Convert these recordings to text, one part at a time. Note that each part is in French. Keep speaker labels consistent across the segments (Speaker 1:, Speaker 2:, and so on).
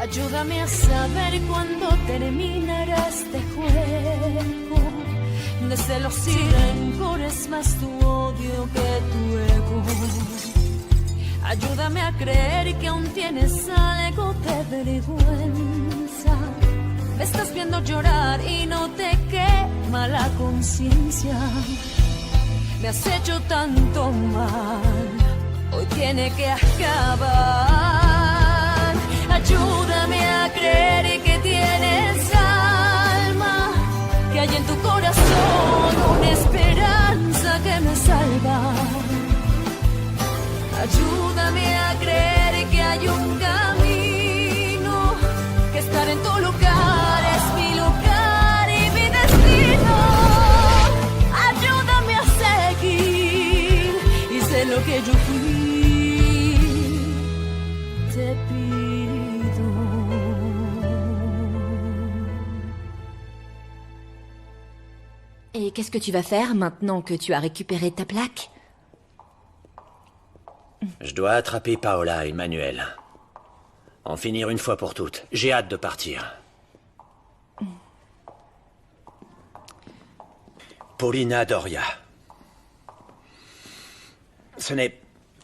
Speaker 1: Ayúdame a saber cuándo terminará este juego de celos y rencores, más tu odio que tu ego. Ayúdame a creer que aún tienes algo de vergüenza. Me estás viendo llorar y no te quema la conciencia. Me has hecho tanto mal, hoy tiene que acabar. Ayúdame a creer que tienes alma, que hay en tu corazón una esperanza que me salva. Ayúdame a creer que hay un camino, que estar en tu lugar es mi lugar y mi destino. Ayúdame a seguir y sé lo que yo fui, te pido.
Speaker 2: Et qu'est-ce que tu vas faire maintenant que tu as récupéré ta plaque?
Speaker 3: Je dois attraper Paola et Manuel. En finir une fois pour toutes. J'ai hâte de partir. Paulina Doria. Ce n'est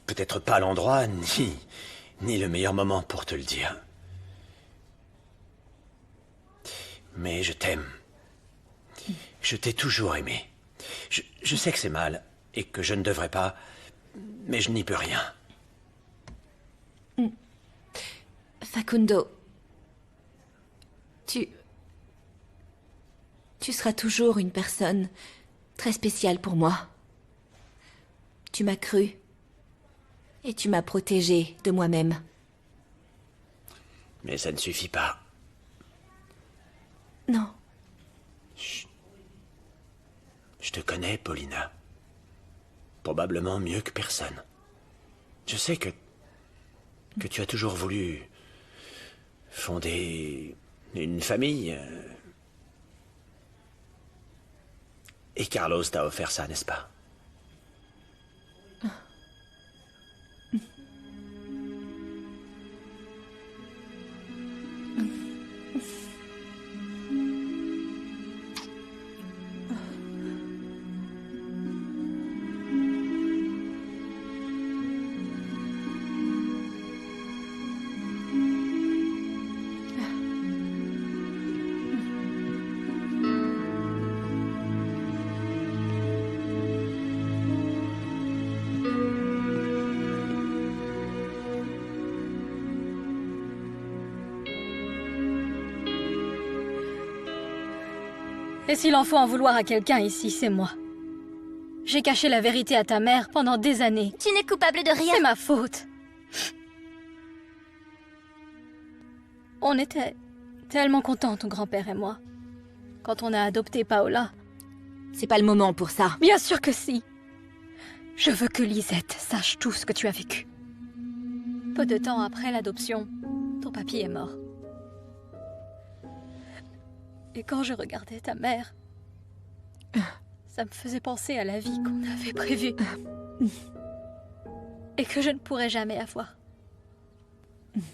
Speaker 3: peut-être pas l'endroit, ni le meilleur moment pour te le dire. Mais je t'aime. Je t'ai toujours aimé. Je sais que c'est mal, et que je ne devrais pas, mais je n'y peux rien.
Speaker 2: Facundo, tu seras toujours une personne très spéciale pour moi. Tu m'as cru et tu m'as protégé de moi-même.
Speaker 3: Mais ça ne suffit pas.
Speaker 2: Non.
Speaker 3: Chut. Je te connais, Paulina. Probablement mieux que personne. Je sais que tu as toujours voulu fonder une famille. Et Carlos t'a offert ça, n'est-ce pas?
Speaker 4: Et s'il en faut en vouloir à quelqu'un ici, c'est moi. J'ai caché la vérité à ta mère pendant des années.
Speaker 5: Tu n'es coupable de rien.
Speaker 4: C'est ma faute. On était tellement contents, ton grand-père et moi, quand on a adopté Paola.
Speaker 2: C'est pas le moment pour ça.
Speaker 4: Bien sûr que si. Je veux que Lisette sache tout ce que tu as vécu. Peu de temps après l'adoption, ton papy est mort. Et quand je regardais ta mère, ça me faisait penser à la vie qu'on avait prévue. Et que je ne pourrais jamais avoir.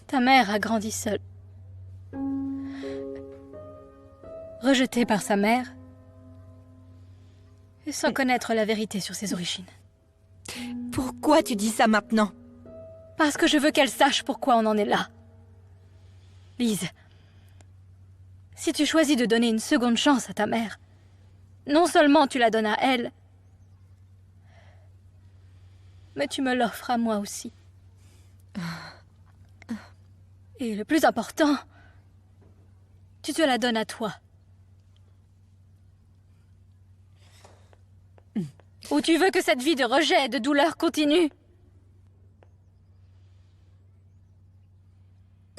Speaker 4: Ta mère a grandi seule. Rejetée par sa mère. Et sans connaître la vérité sur ses origines.
Speaker 2: Pourquoi tu dis ça maintenant?
Speaker 4: Parce que je veux qu'elle sache pourquoi on en est là. Lise, si tu choisis de donner une seconde chance à ta mère, non seulement tu la donnes à elle, mais tu me l'offres à moi aussi. Et le plus important, tu te la donnes à toi. Ou tu veux que cette vie de rejet et de douleur continue?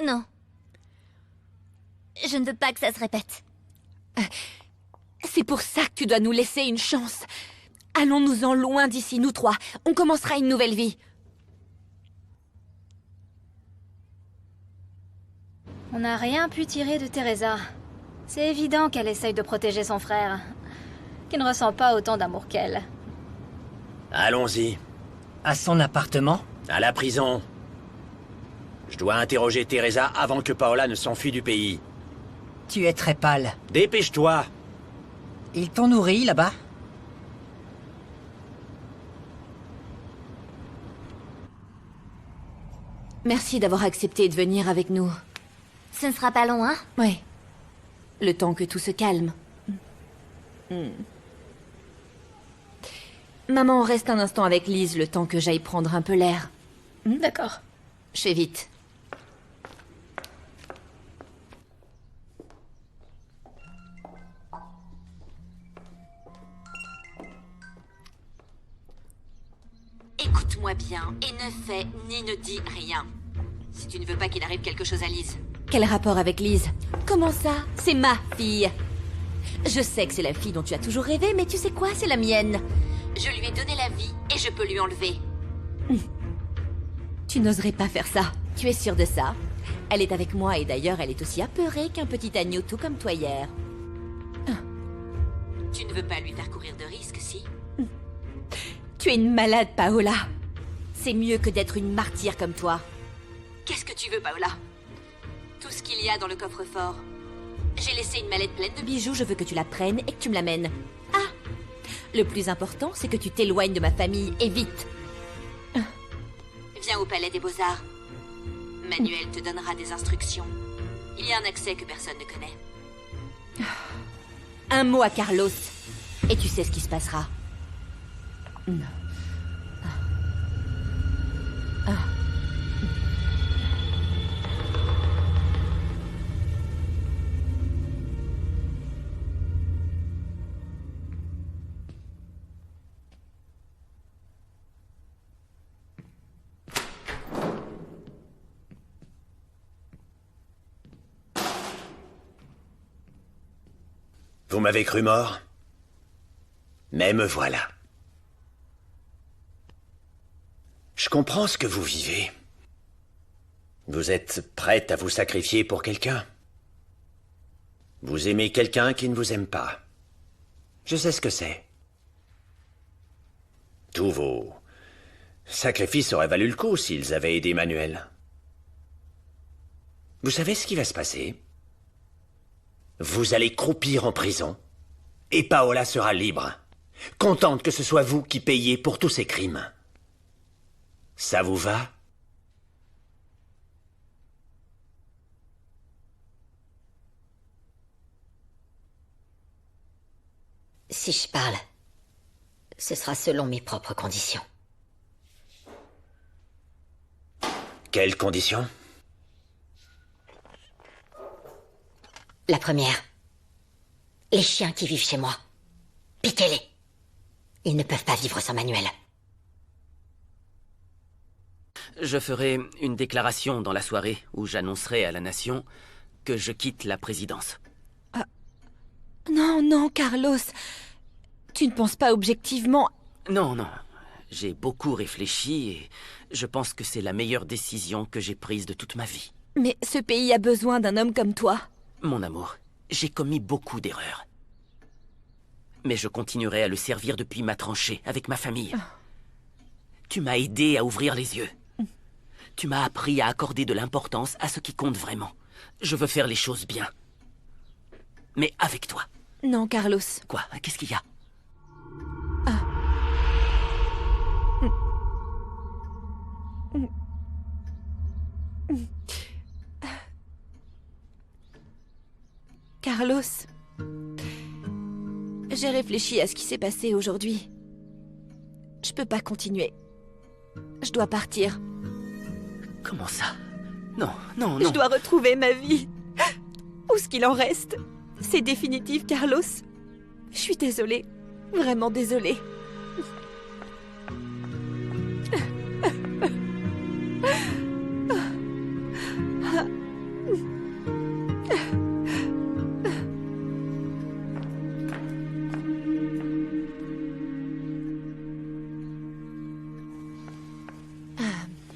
Speaker 5: Non. Je ne veux pas que ça se répète.
Speaker 2: C'est pour ça que tu dois nous laisser une chance. Allons-nous-en loin d'ici, nous trois. On commencera une nouvelle vie.
Speaker 4: On n'a rien pu tirer de Teresa. C'est évident qu'elle essaye de protéger son frère, qui ne ressent pas autant d'amour qu'elle.
Speaker 3: Allons-y.
Speaker 6: À son appartement?
Speaker 3: À la prison. Je dois interroger Teresa avant que Paola ne s'enfuit du pays.
Speaker 6: Tu es très pâle.
Speaker 3: Dépêche-toi!
Speaker 6: Ils t'ont nourri là-bas?
Speaker 2: Merci d'avoir accepté de venir avec nous.
Speaker 5: Ce ne sera pas long, hein?
Speaker 2: Ouais. Le temps que tout se calme. Maman, reste un instant avec Lise le temps que j'aille prendre un peu l'air.
Speaker 4: D'accord.
Speaker 2: Je fais vite.
Speaker 7: Écoute-moi bien et ne fais ni ne dis rien. Si tu ne veux pas qu'il arrive quelque chose à Lise.
Speaker 2: Quel rapport avec Lise? Comment ça? C'est ma fille. Je sais que c'est la fille dont tu as toujours rêvé, mais tu sais quoi? C'est la mienne.
Speaker 7: Je lui ai donné la vie et je peux lui enlever.
Speaker 2: Tu n'oserais pas faire ça. Tu es sûre de ça? Elle est avec moi et d'ailleurs elle est aussi apeurée qu'un petit agneau tout comme toi hier.
Speaker 7: Tu ne veux pas lui faire courir de risques, si?
Speaker 2: Tu es une malade, Paola. C'est mieux que d'être une martyre comme toi.
Speaker 7: Qu'est-ce que tu veux, Paola? Tout ce qu'il y a dans le coffre-fort. J'ai laissé une mallette pleine de
Speaker 2: Bijoux, je veux que tu la prennes et que tu me l'amènes. Ah! Le plus important, c'est que tu t'éloignes de ma famille, et vite.
Speaker 7: Viens au Palais des Beaux-Arts. Manuel te donnera des instructions. Il y a un accès que personne ne connaît.
Speaker 2: Un mot à Carlos, et tu sais ce qui se passera.
Speaker 3: Vous m'avez cru mort? Mais me voilà. Je comprends ce que vous vivez. Vous êtes prête à vous sacrifier pour quelqu'un. Vous aimez quelqu'un qui ne vous aime pas. Je sais ce que c'est. Tous vos sacrifices auraient valu le coup s'ils avaient aidé Manuel. Vous savez ce qui va se passer? Vous allez croupir en prison, et Paola sera libre, contente que ce soit vous qui payez pour tous ses crimes. Ça vous va?
Speaker 8: Si je parle, ce sera selon mes propres conditions.
Speaker 3: Quelles conditions?
Speaker 8: La première, les chiens qui vivent chez moi, piquez-les. Ils ne peuvent pas vivre sans Manuel.
Speaker 9: Je ferai une déclaration dans la soirée où j'annoncerai à la nation que je quitte la présidence.
Speaker 2: Non, non, Carlos. Tu ne penses pas objectivement...
Speaker 9: Non, non. J'ai beaucoup réfléchi et je pense que c'est la meilleure décision que j'ai prise de toute ma vie.
Speaker 2: Mais ce pays a besoin d'un homme comme toi.
Speaker 9: Mon amour, j'ai commis beaucoup d'erreurs. Mais je continuerai à le servir depuis ma tranchée, avec ma famille. Tu m'as aidé à ouvrir les yeux. Tu m'as appris à accorder de l'importance à ce qui compte vraiment. Je veux faire les choses bien. Mais avec toi.
Speaker 2: Non, Carlos.
Speaker 9: Quoi? Qu'est-ce qu'il y a?
Speaker 2: Carlos, j'ai réfléchi à ce qui s'est passé aujourd'hui. Je peux pas continuer. Je dois partir.
Speaker 9: Comment ça? Non, non, non.
Speaker 2: Je dois retrouver ma vie. Ou ce qu'il en reste. C'est définitif, Carlos. Je suis désolée. Vraiment désolée.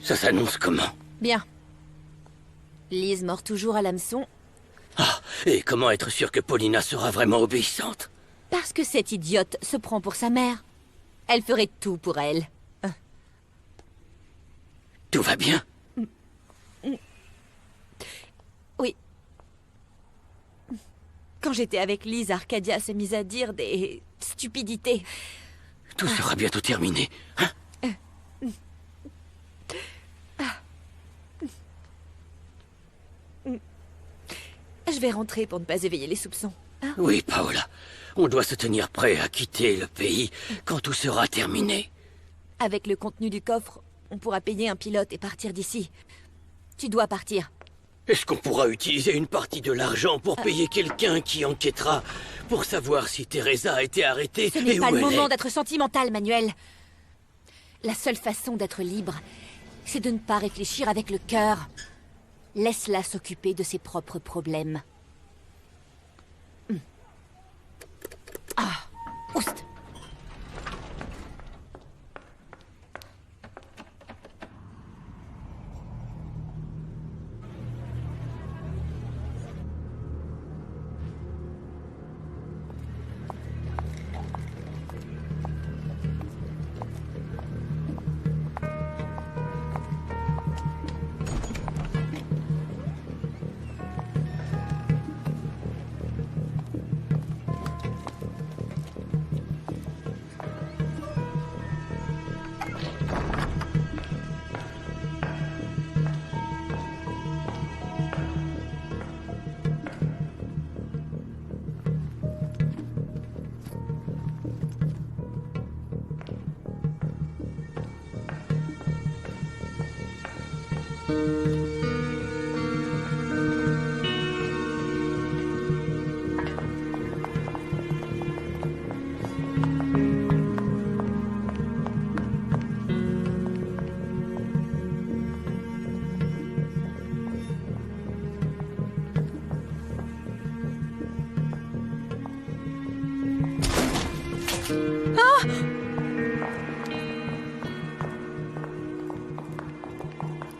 Speaker 9: Ça s'annonce comment?
Speaker 2: Bien. Lise mord toujours à l'hameçon.
Speaker 9: Ah, et comment être sûr que Paulina sera vraiment obéissante?
Speaker 2: Parce que cette idiote se prend pour sa mère. Elle ferait tout pour elle.
Speaker 9: Tout va bien?
Speaker 2: Quand j'étais avec Lise, Arcadia s'est mise à dire des stupidités.
Speaker 9: Tout sera bientôt terminé, hein?
Speaker 2: Je vais rentrer pour ne pas éveiller les soupçons. Hein?
Speaker 9: Oui, Paola. On doit se tenir prêt à quitter le pays quand tout sera terminé.
Speaker 2: Avec le contenu du coffre, on pourra payer un pilote et partir d'ici. Tu dois partir.
Speaker 9: Est-ce qu'on pourra utiliser une partie de l'argent pour payer quelqu'un qui enquêtera pour savoir si Teresa a été arrêtée
Speaker 2: Ce n'est
Speaker 9: et
Speaker 2: pas
Speaker 9: où
Speaker 2: le
Speaker 9: elle
Speaker 2: moment
Speaker 9: est?
Speaker 2: d'être sentimental, Manuel. La seule façon d'être libre, c'est de ne pas réfléchir avec le cœur. Laisse-la s'occuper de ses propres problèmes. Ah, oust.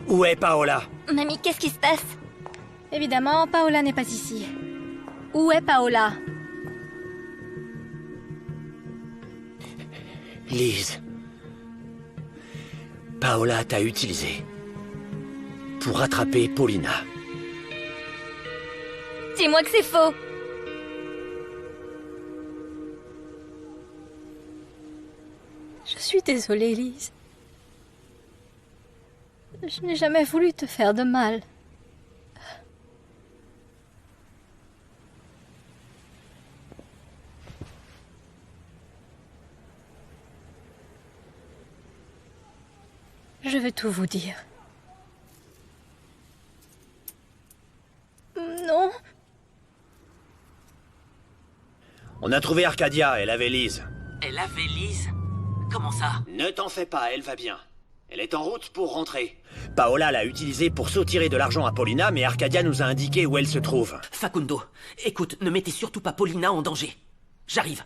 Speaker 3: Où est Paola?
Speaker 5: Mamie, qu'est-ce qui se passe?
Speaker 4: Évidemment, Paola n'est pas ici. Où est Paola?
Speaker 3: Lise. Paola t'a utilisé pour rattraper Paulina.
Speaker 5: Dis-moi que c'est faux.
Speaker 4: Je suis désolée, Lise. Je n'ai jamais voulu te faire de mal. Je vais tout vous dire. Non.
Speaker 3: On a trouvé Arcadia, elle avait Lise.
Speaker 9: Elle avait Lise? Comment ça?
Speaker 3: Ne t'en fais pas, elle va bien. Elle est en route pour rentrer. Paola l'a utilisée pour soutirer de l'argent à Paulina, mais Arcadia nous a indiqué où elle se trouve.
Speaker 9: Facundo, écoute, ne mettez surtout pas Paulina en danger. J'arrive.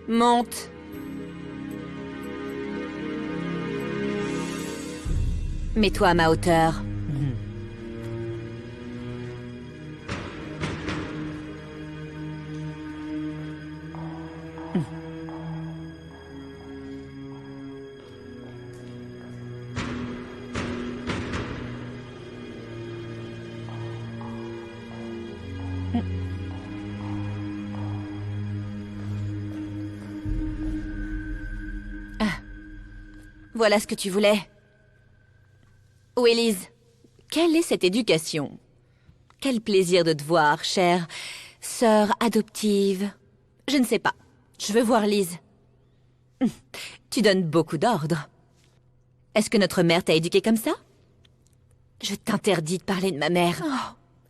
Speaker 2: Monte. Mets-toi à ma hauteur. Voilà ce que tu voulais. Où est Lise? Quelle est cette éducation? Quel plaisir de te voir, chère sœur adoptive. Je ne sais pas. Je veux voir Lise. Tu donnes beaucoup d'ordres. Est-ce que notre mère t'a éduquée comme ça? Je t'interdis de parler de ma mère.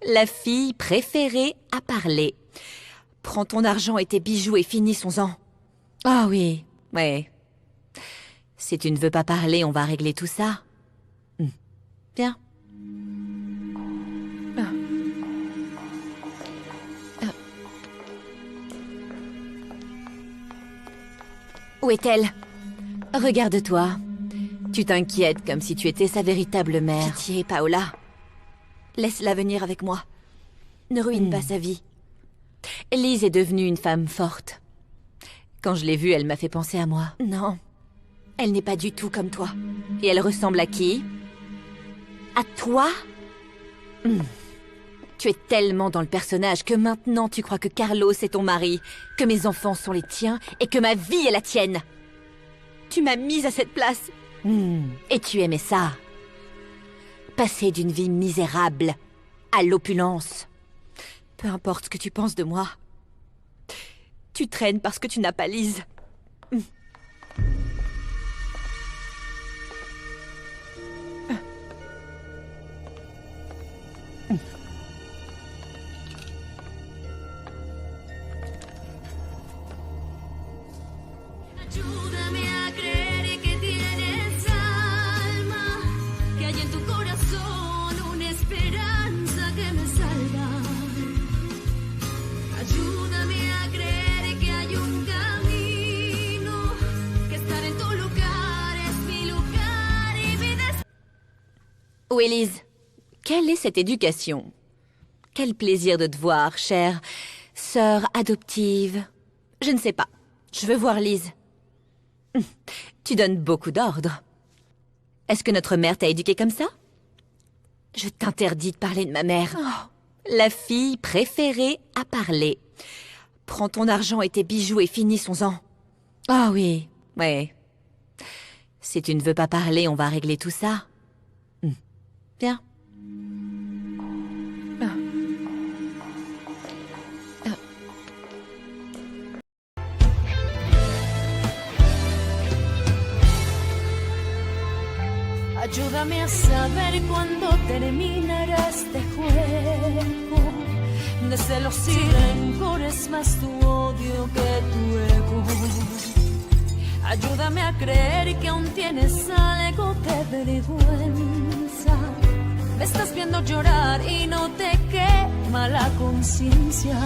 Speaker 2: La fille préférée à parler. Prends ton argent et tes bijoux et finissons-en. Ah oui, ouais. Si tu ne veux pas parler, on va régler tout ça. Viens. Où est-elle? Regarde-toi. Tu t'inquiètes comme si tu étais sa véritable mère. Pitié, Paola. Laisse-la venir avec moi. Ne ruine pas sa vie. Lise est devenue une femme forte. Quand je l'ai vue, elle m'a fait penser à moi. Non. Elle n'est pas du tout comme toi. Et elle ressemble à qui? À toi? Tu es tellement dans le personnage que maintenant tu crois que Carlos est ton mari, que mes enfants sont les tiens et que ma vie est la tienne. Tu m'as mise à cette place. Et tu aimais ça. Passer d'une vie misérable à l'opulence. Peu importe ce que tu penses de moi. Tu traînes parce que tu n'as pas Lise. Où est Lise? Quelle est cette éducation? Quel plaisir de te voir, chère sœur adoptive. Je ne sais pas. Je veux voir Lise. Tu donnes beaucoup d'ordres. Est-ce que notre mère t'a éduquée comme ça? Je t'interdis de parler de ma mère. La fille préférée à parler. Prends ton argent et tes bijoux et finissons-en. Ah oui, ouais. Si tu ne veux pas parler, on va régler tout ça. Viens.
Speaker 1: Ayúdame a saber cuándo terminará este juego de celos y rencores, más tu odio que tu ego. Ayúdame a creer que aún tienes algo de vergüenza. Me estás viendo llorar y no te quema la conciencia.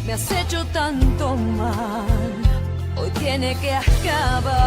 Speaker 1: Me has hecho tanto mal, hoy tiene que acabar.